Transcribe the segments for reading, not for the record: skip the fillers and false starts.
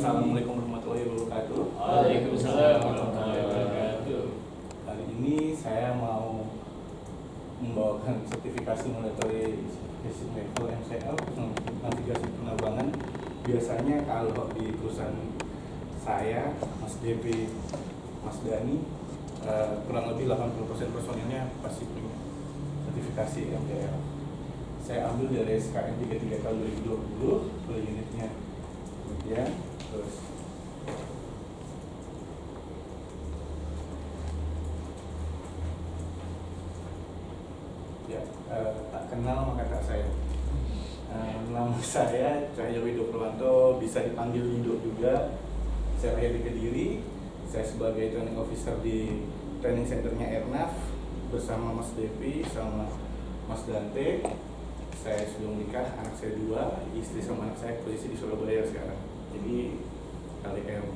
Assalamualaikum warahmatullahi wabarakatuh. Waalaikumsalam warahmatullahi wabarakatuh. Hari ini saya mau membawakan sertifikasi mandatory certification level MCL navigasi penerbangan. Biasanya kalau di perusahaan saya, Mas DP, Mas Dani, kurang lebih 80% personilnya pasti punya sertifikasi MCL. Saya ambil dari SKN 33 tahun 2020 per unitnya. Ya, terus ya, tak kenal maka tak sayang. Nama saya Cahyo Wido Purwanto, bisa dipanggil Wido juga. Saya lahir di Kediri. Saya sebagai training officer di training centernya Airnav bersama Mas Devi sama Mas Dante. Saya sudah menikah, anak saya 2, istri sama anak saya posisi di Surabaya sekarang. Jadi KLM.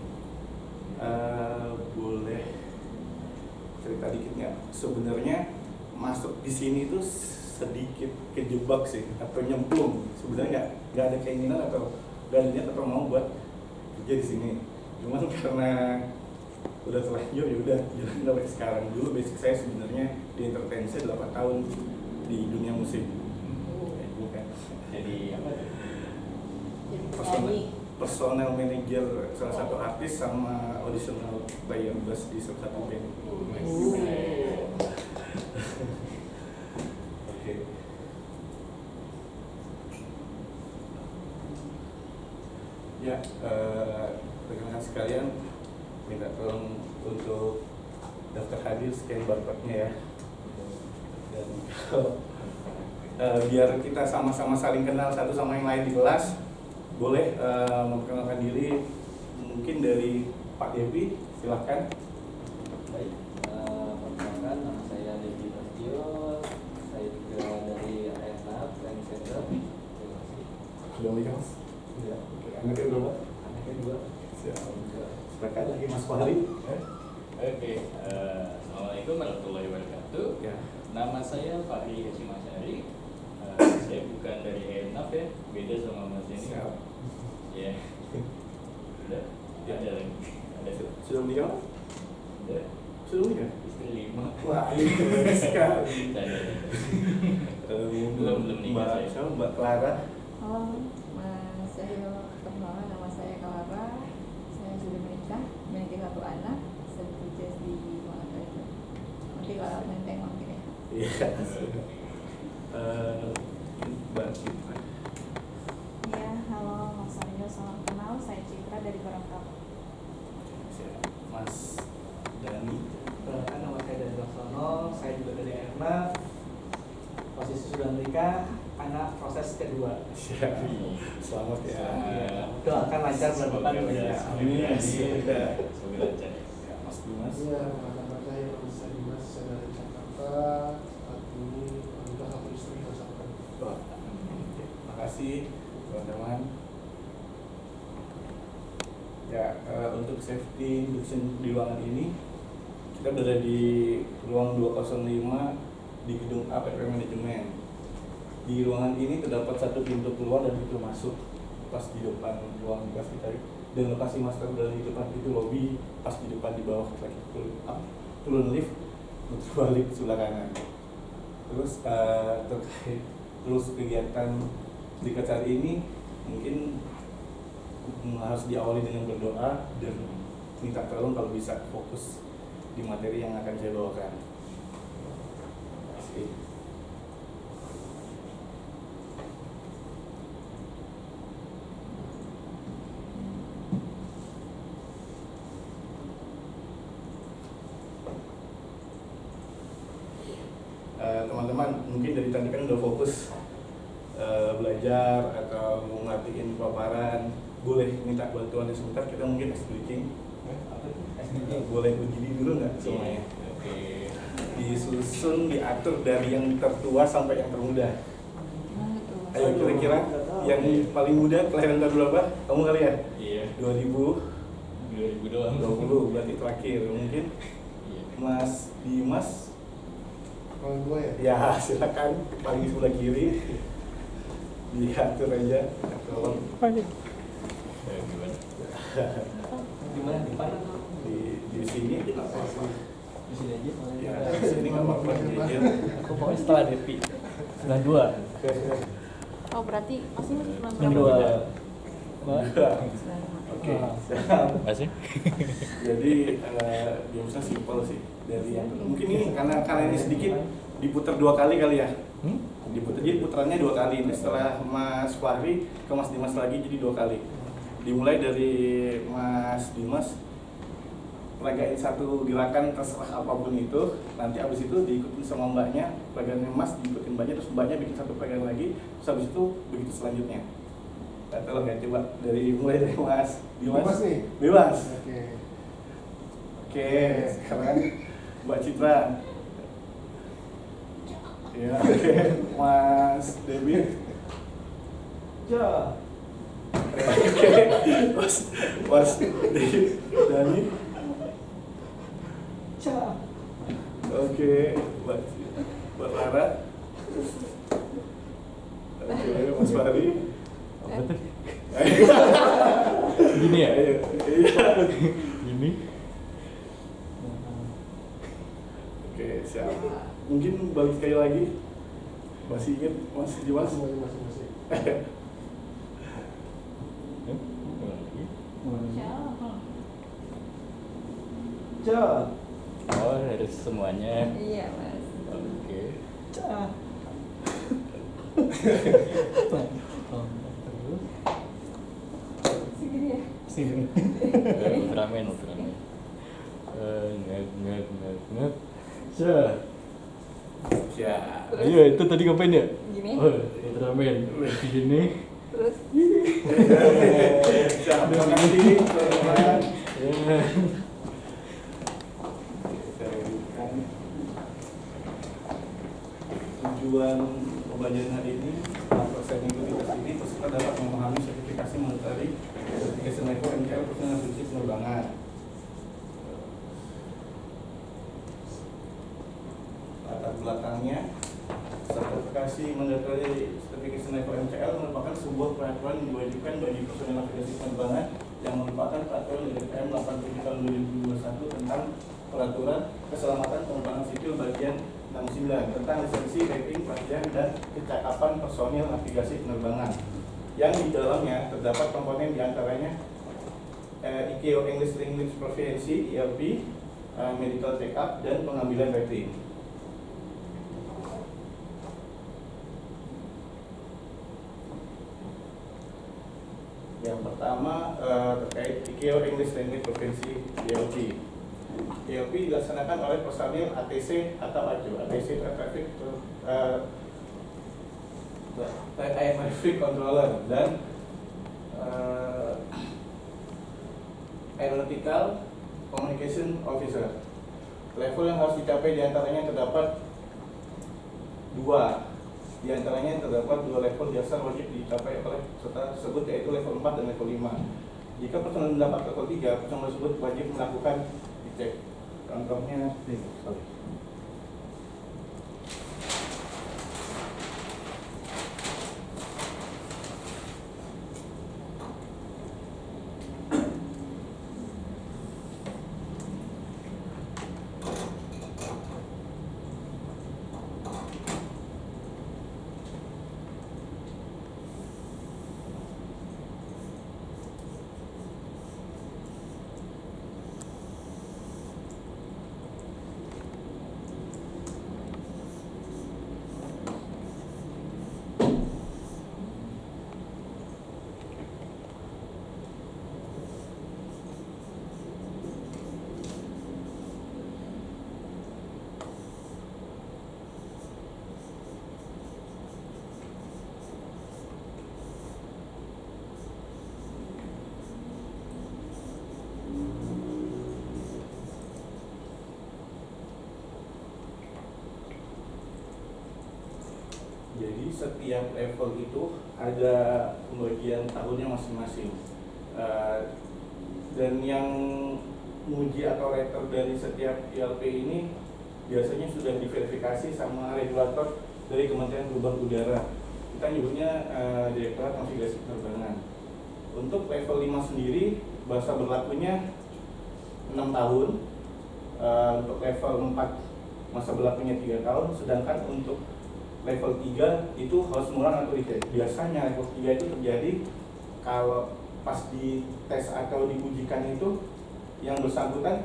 Boleh cerita dikit nggak? Sebenarnya masuk di sini itu sedikit kejebak sih atau nyemplung. Sebenarnya nggak ada keinginan atau nggak ada niat atau mau buat kerja di sini. Cuman karena udah terlanjur ya udah jalan sampai sekarang. Dulu basic saya sebenarnya di entertain, saya 8 tahun di dunia musik. Jadi apa tuh? Personal manager salah satu artis sama auditional player bass di salah satu band. Oke. Ya, rekan-rekan sekalian, minta tolong untuk daftar hadir scan barcode-nya ya. Dan biar kita sama-sama saling kenal satu sama yang lain di kelas, boleh memperkenalkan diri mungkin dari Pak Devi, silahkan. Baik, perkenalkan nama saya Devi Prasetyo, saya juga dari Airnav Training Center. Terima kasih. Sudah menikah Mas? Sudah. Anaknya berapa? Anaknya 2. Siap. Silakan lagi Mas Fahri. Oke, Assalamualaikum warahmatullahi wabarakatuh. Ya. Nama saya Fahri Hashim Asyari. Saya bukan dari Airnav ya, beda sama Mas Denny. Siap. Ya. Udah? Ya. Ada lagi? Ada tuh? Sudah menikah? Udah? Sudah menikah? Istri 5. Wah, ini keren sekali. Belum nikah Mbak saya. siapa? Mbak Clara. Halo, Mas Cahyo, perkenalkan nama saya Clara. Saya sudah menikah, memiliki 1 anak. Saya bekerja di mana itu. Nanti kalau Menteng mungkin ya. Iya. Mbak Citra. Ya, halo Mas Aryo, salam kenal. Saya Citra dari Gorontalo. Siap. Mas Dani. Perkenalkan nama saya Dani Laksono, saya juga dari Airnav. Posisi sudah menikah, anak proses kedua. Siap. Selamat ya. Doakan lancar bulan depan. Ya, Amin. Semoga lancar. Ya, Mas Dimas. Iya, nama saya Mas Dimas, saya dari Jakarta. Saat ini sudah 1 istri bersama. Wah, oke. Makasih teman-teman. Ya, untuk safety induction di ruangan ini kita berada di ruang 205 di gedung APP Manajemen. Di ruangan ini terdapat 1 pintu keluar dan pintu masuk pas di depan ruang kelas kita, dan lokasi master dari depan itu lobby pas di depan di bawah lagi turun lift muter balik sebelah kanan. Terus terkait terus kegiatan di acara ini mungkin harus diawali dengan berdoa dan minta tolong kalau bisa fokus di materi yang akan saya bawakan. Terima kasih. Teman-teman mungkin dari tadi kan udah fokus belajar atau ngertiin paparan, boleh minta bantuannya sebentar, kita mungkin ice breaking. Boleh berdiri dulu nggak semuanya? Oke. Disusun, diatur dari yang tertua sampai yang termuda. Ayo kira-kira yang paling muda kelahiran tahun berapa? Kamu kali ya? Iya. 2020 doang. berarti terakhir mungkin. Iya. Mas Dimas. Kalau gue ya? Ya silakan paling sebelah kiri. Diatur aja. Tolong. Gimana? Di mana? Di depan atau? Di sini aja nggak apa-apa. Di sini aja. Ya, di sini nggak apa-apa. Jujur. Aku pokoknya setelah Depi 92. Oh berarti masih belum 92. Enggak. Oke. Masih? Jadi gamesnya simpel sih. Dari yang mungkin ini karena ini sedikit diputar 2 kali ya. Diputar, jadi putarannya 2 kali. Ini setelah Mas Fahri ke Mas Dimas lagi, jadi 2 kali. Dimulai dari Mas Dimas peragain satu gerakan terserah apapun itu, nanti abis itu diikutin sama mbaknya, peragaannya Mas diikutin mbaknya, terus mbaknya bikin satu peragaan lagi, terus abis itu begitu selanjutnya. Nah, tolong ya coba mulai dari Mas Dimas. Bebas nih? Bebas. Oke. Oke, sekarang Mbak Citra. Ya, oke. Mas Debi. Ja. Oke, Mas Dani. Ja. Oke, Mbak Lara. Oke, Mas Fahri. Apa tuh? Gini ya? Iya. Gini? Oke, siap. Mungkin balik sekali lagi. Masih ingat Mas Dimas? Masih. Ja. Oh, harus semuanya. Iya mas. Oke. Ja. Segini ya. Sini. Ultraman. Nget. Ja. Siap. Iya, itu tadi ngapain ya? Gini. Oh, Ultraman. Gini. Terus Siap. Terima kasih, teman-teman. Ya. Tujuan pembelajaran hari ini, proses mengikuti tes ini, peserta dapat memahami sertifikasi monetary, sertifikasi level NKL personal asumsi penerbangan. Latar belakangnya, sertifikasi monetary sertifikasi level NKL merupakan sebuah peraturan yang diwajibkan bagi personel navigasi penerbangan yang merupakan peraturan dari PM 87 tahun 2021 tentang peraturan keselamatan penerbangan sipil bagian 69 tentang lisensi, rating, pelatihan, dan kecakapan personil navigasi penerbangan yang di dalamnya terdapat komponen diantaranya ICAO English Language Proficiency (ELP), medical check up, dan pengambilan rating. Yang pertama terkait ICAO English Language Proficiency (ELP). ELP dilaksanakan oleh personil ATC atau ACO, ATC Traffic Air Traffic Controller, dan Aeronautical Communication Officer. Level yang harus dicapai diantaranya terdapat 2. Diantaranya terdapat 2 level dasar wajib dicapai oleh peserta tersebut, yaitu level 4 dan level 5. Jika personel mendapat level 3, personel tersebut wajib melakukan dicek. Contohnya, sorry. Jadi setiap level itu ada pembagian tahunnya masing-masing. Dan yang menguji atau rater dari setiap ILP ini biasanya sudah diverifikasi sama regulator dari Kementerian Perhubungan Udara. Kita nyebutnya Direktorat Navigasi Penerbangan. Untuk level 5 sendiri masa berlakunya 6 tahun. Untuk level 4 masa berlakunya 3 tahun. Sedangkan untuk level 3 itu harus mengulang atau retake. Biasanya level 3 itu terjadi kalau pas di tes atau diujikan itu yang bersangkutan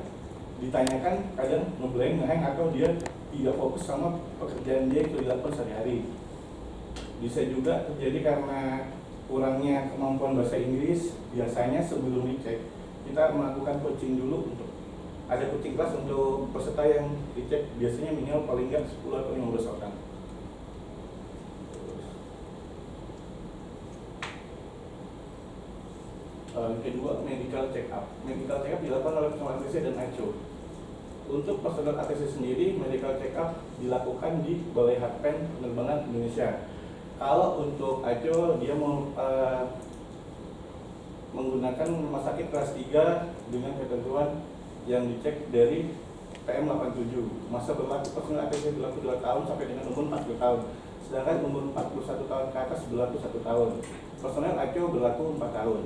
ditanyakan kadang ngeblank, ngehang, atau dia tidak fokus sama pekerjaan dia yang dilakukan sehari-hari. Bisa juga terjadi karena kurangnya kemampuan bahasa Inggris. Biasanya sebelum dicek kita melakukan coaching dulu, untuk ada coaching kelas untuk peserta yang dicek, biasanya minimal paling nggak 10 atau 15 orang. Kedua, medical check up. Medical check up dilakukan oleh personal ATC dan ACO. Untuk personal ATC sendiri, medical check up dilakukan di Balai Happen Penerbangan Indonesia. Kalau untuk ACO, dia mau menggunakan rumah sakit kelas 3 dengan ketentuan yang dicek dari PM87. Masa berlaku personal ATC berlaku 2 tahun sampai dengan umur 40 tahun. Sedangkan umur 41 tahun ke atas berlaku 1 tahun. Personel ACO berlaku 4 tahun.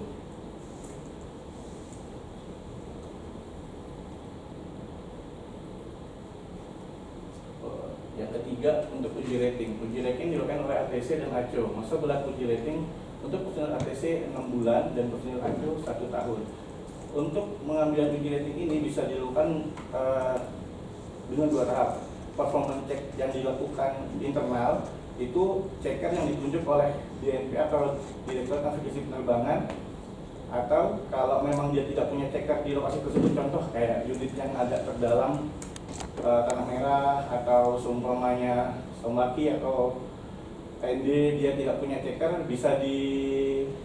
Yang ketiga, untuk uji rating. Uji rating dilakukan oleh ATC dan ACO. Masa berlaku uji rating untuk personel ATC 6 bulan dan personel ACO 1 tahun. Untuk mengambil uji rating ini bisa dilakukan dengan 2 tahap. Performance check yang dilakukan internal itu checker yang ditunjuk oleh DNP atau Direktur Navigasi Penerbangan, atau kalau memang dia tidak punya checker di lokasi tersebut, contoh kayak unit yang agak terdalam, Tanah Merah atau seumpamanya Somaki atau TND, dia tidak punya checker, bisa dicekkan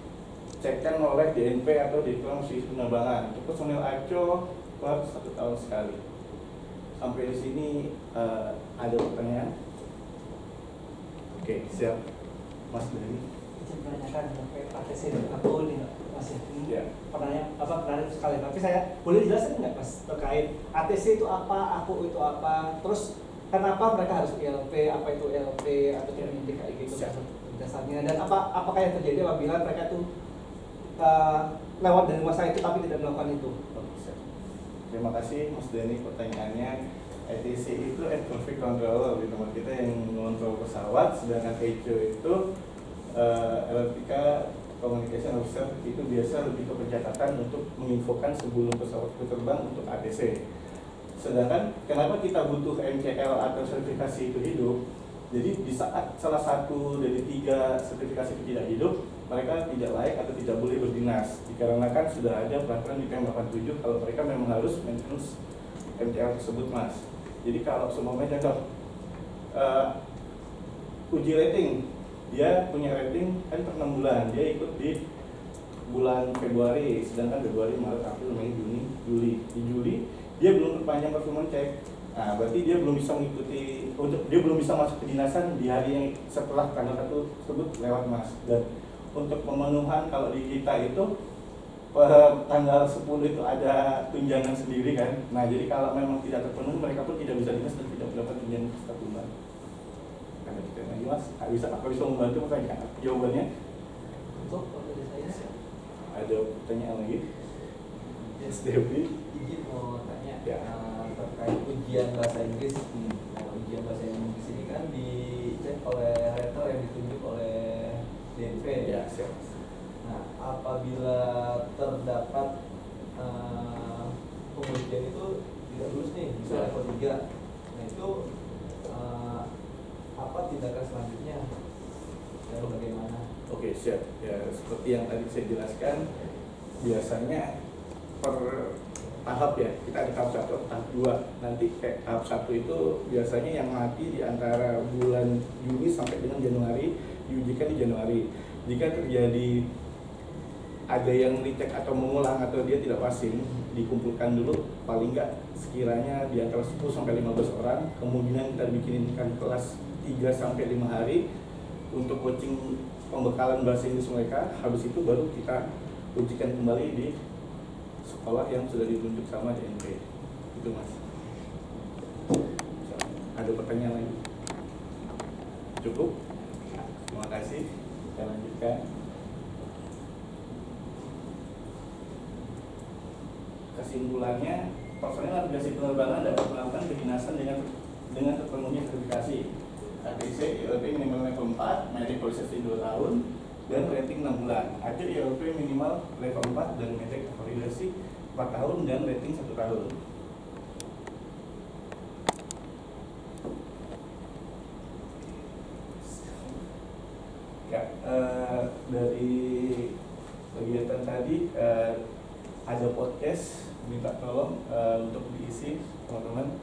oleh DNP atau Direktur Navigasi Penerbangan. Untuk personel ACO per 1 tahun sekali. Sampai di sini ada pertanyaan? Oke, siap, Mas Dani. Izin menanyakan sampai ATC dan ACO ini Mas ya. Ya. Pertanyaan sekali. Tapi saya boleh jelasin nggak Mas terkait ATC itu apa, ACO itu apa, terus kenapa mereka harus ILP, apa itu ILP atau terminti kayak gitu dasarnya, dan apakah yang terjadi apabila mereka itu lewat dari masa itu tapi tidak melakukan itu. Terima kasih Mas Dani pertanyaannya. ATC itu Air Traffic Controller di tempat kita yang mengontrol pesawat, sedangkan ACO itu LPK Communication Officer, itu biasa lebih ke pencatatan untuk menginfokan sebelum pesawat terbang untuk ATC. Sedangkan kenapa kita butuh MCL atau sertifikasi itu hidup? Jadi di saat salah satu dari 3 sertifikasi itu tidak hidup, mereka tidak layak atau tidak boleh berdinas. Dikarenakan sudah ada peraturan di PM87 kalau mereka memang harus maintenance MCL tersebut, Mas. Jadi kalau semuanya contoh uji rating, dia punya rating kan per 6 bulan, dia ikut di bulan Februari, sedangkan Februari, Maret, April, Mei, Juni, Juli. Di Juli dia belum perpanjang performance check. Nah, berarti dia belum bisa mengikuti, dia belum bisa masuk kedinasan di hari yang setelah tanggal tersebut lewat, Mas. Dan untuk pemenuhan kalau di kita itu tanggal 10 itu ada tunjangan sendiri kan. Nah, jadi kalau memang tidak terpenuhi, mereka pun tidak bisa dinas dan tidak mendapat tunjangan setiap bulan. Karena kita lagi, Mas, aku bisa membantu pertanyaan jawabannya. Untuk dari saya Ada pertanyaan lagi? Yes, Devi. izin mau tanya Ya. terkait ujian bahasa Inggris. Nah, ujian bahasa Inggris ini kan dicek oleh rater yang ditunjuk oleh DNP. Ya, siap. Nah, apabila terdapat pengujian itu tidak lulus nih, bisa level 3. Nah, itu apa tindakan selanjutnya dan bagaimana? Oke, siap. Ya, seperti yang tadi saya jelaskan, biasanya per tahap ya, kita ada tahap 1 atau tahap 2. Nanti kayak tahap 1 itu biasanya yang mati di antara bulan Juni sampai dengan Januari, diujikan di Januari. Jika terjadi ada yang recheck atau mengulang atau dia tidak passing, dikumpulkan dulu paling enggak sekiranya di antara 10 sampai 15 orang, kemudian kita bikinkan kelas 3 sampai 5 hari untuk coaching pembekalan bahasa Inggris mereka. Habis itu baru kita ujikan kembali di sekolah yang sudah ditunjuk sama DNP. Itu, Mas. Ada pertanyaan lagi? Cukup? Terima kasih. Kita lanjutkan. kesimpulannya, personel navigasi penerbangan dapat melakukan kedinasan dengan terpenuhnya sertifikasi ATC ILP minimal level 4, Medic Safety 2 tahun, dan rating 6 bulan. ACE ILP minimal level 4 dan Medic validasi 4 tahun dan rating 1 tahun. Ya, dari kegiatan tadi ada podcast, minta tolong untuk diisi teman-teman.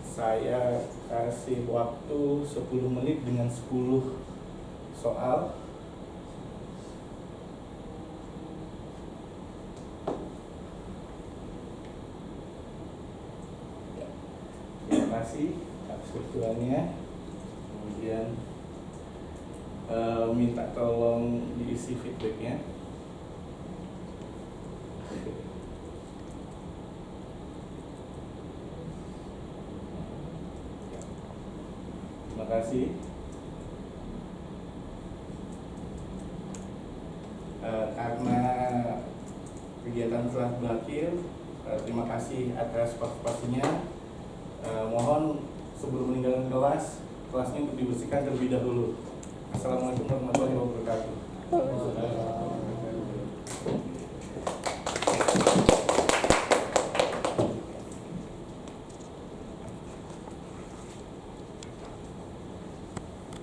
Saya kasih waktu 10 menit dengan 10 soal. Ya, terima kasih atas kebetulannya. Kemudian minta tolong diisi feedbacknya. Terima kasih. Karena kegiatan telah berakhir, terima kasih atas partisipasinya. Mohon sebelum meninggalkan kelasnya untuk dibersihkan terlebih dahulu. Assalamualaikum warahmatullahi wabarakatuh.